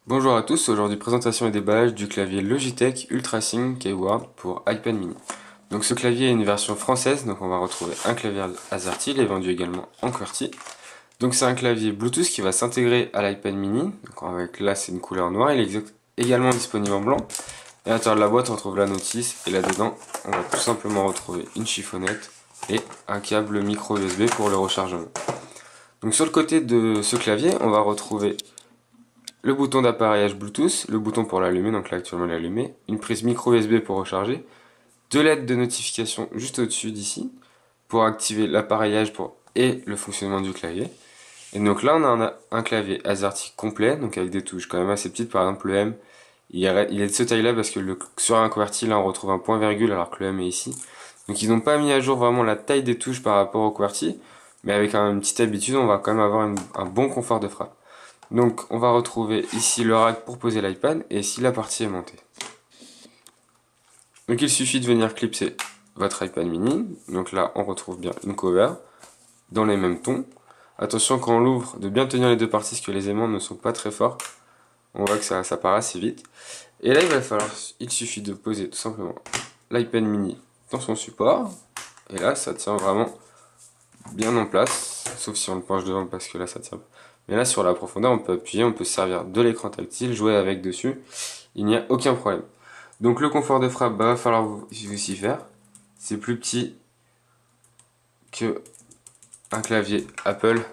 Bonjour à tous, aujourd'hui présentation et déballage du clavier Logitech UltraSync Keyword pour iPad mini. Donc ce clavier est une version française, donc on va retrouver un clavier AZERTY, il est vendu également en QWERTY. Donc c'est un clavier Bluetooth qui va s'intégrer à l'iPad mini, donc avec là c'est une couleur noire, il est également disponible en blanc. Et à l'intérieur de la boîte on retrouve la notice, et là-dedans on va tout simplement retrouver une chiffonnette et un câble micro USB pour le rechargement. Donc sur le côté de ce clavier, on va retrouver le bouton d'appareillage Bluetooth, le bouton pour l'allumer, donc là actuellement il est allumé, une prise micro USB pour recharger, deux LED de notification juste au-dessus d'ici, pour activer l'appareillage et le fonctionnement du clavier. Et donc là on a un clavier AZERTY complet, donc avec des touches quand même assez petites, par exemple le M, il est de ce taille là parce que sur un QWERTY là on retrouve un point virgule alors que le M est ici. Donc ils n'ont pas mis à jour vraiment la taille des touches par rapport au QWERTY, mais avec une petite habitude on va quand même avoir un bon confort de frappe. Donc on va retrouver ici le rack pour poser l'iPad et ici la partie aimantée. Donc il suffit de venir clipser votre iPad mini. Donc là on retrouve bien une cover dans les mêmes tons. Attention quand on l'ouvre de bien tenir les deux parties parce que les aimants ne sont pas très forts. On voit que ça part assez vite. Et là il suffit de poser tout simplement l'iPad mini dans son support. Et là ça tient vraiment bien en place. Sauf si on le penche devant parce que là ça tient pas. Mais là sur la profondeur on peut appuyer, on peut se servir de l'écran tactile, jouer avec dessus, il n'y a aucun problème. Donc le confort de frappe, va falloir vous y faire. C'est plus petit que un clavier Apple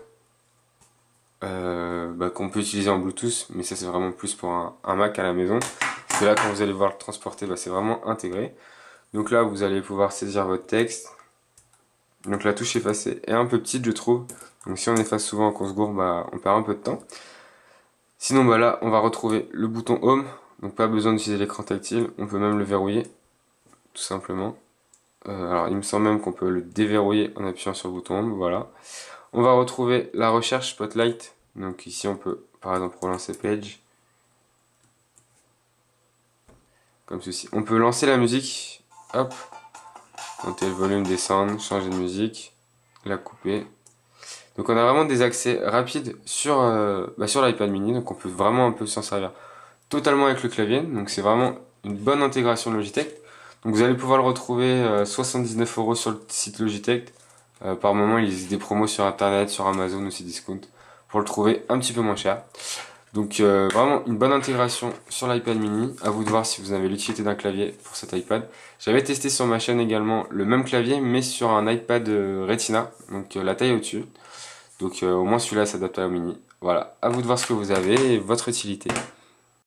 qu'on peut utiliser en Bluetooth, mais ça c'est vraiment plus pour un Mac à la maison. Parce que là quand vous allez voir le transporter, c'est vraiment intégré. Donc là vous allez pouvoir saisir votre texte. Donc la touche effacée est un peu petite je trouve. Donc si on efface souvent qu'on se gourre, on perd un peu de temps. Sinon là on va retrouver le bouton Home, donc pas besoin d'utiliser l'écran tactile, on peut même le verrouiller, tout simplement. Alors il me semble même qu'on peut le déverrouiller en appuyant sur le bouton Home, voilà. On va retrouver la recherche Spotlight, donc ici on peut par exemple relancer Page, comme ceci. On peut lancer la musique, hop, monter le volume, descendre, changer de musique, la couper. Donc on a vraiment des accès rapides sur l'iPad mini, donc on peut vraiment un peu s'en servir totalement avec le clavier, donc c'est vraiment une bonne intégration de Logitech. Donc vous allez pouvoir le retrouver 79 € sur le site Logitech. Par moment il existe des promos sur internet, sur Amazon aussi discount, pour le trouver un petit peu moins cher. Donc vraiment une bonne intégration sur l'iPad mini, à vous de voir si vous avez l'utilité d'un clavier pour cet iPad. J'avais testé sur ma chaîne également le même clavier mais sur un iPad Retina, donc la taille au-dessus. Donc au moins celui-là s'adapte au mini. Voilà, à vous de voir ce que vous avez et votre utilité.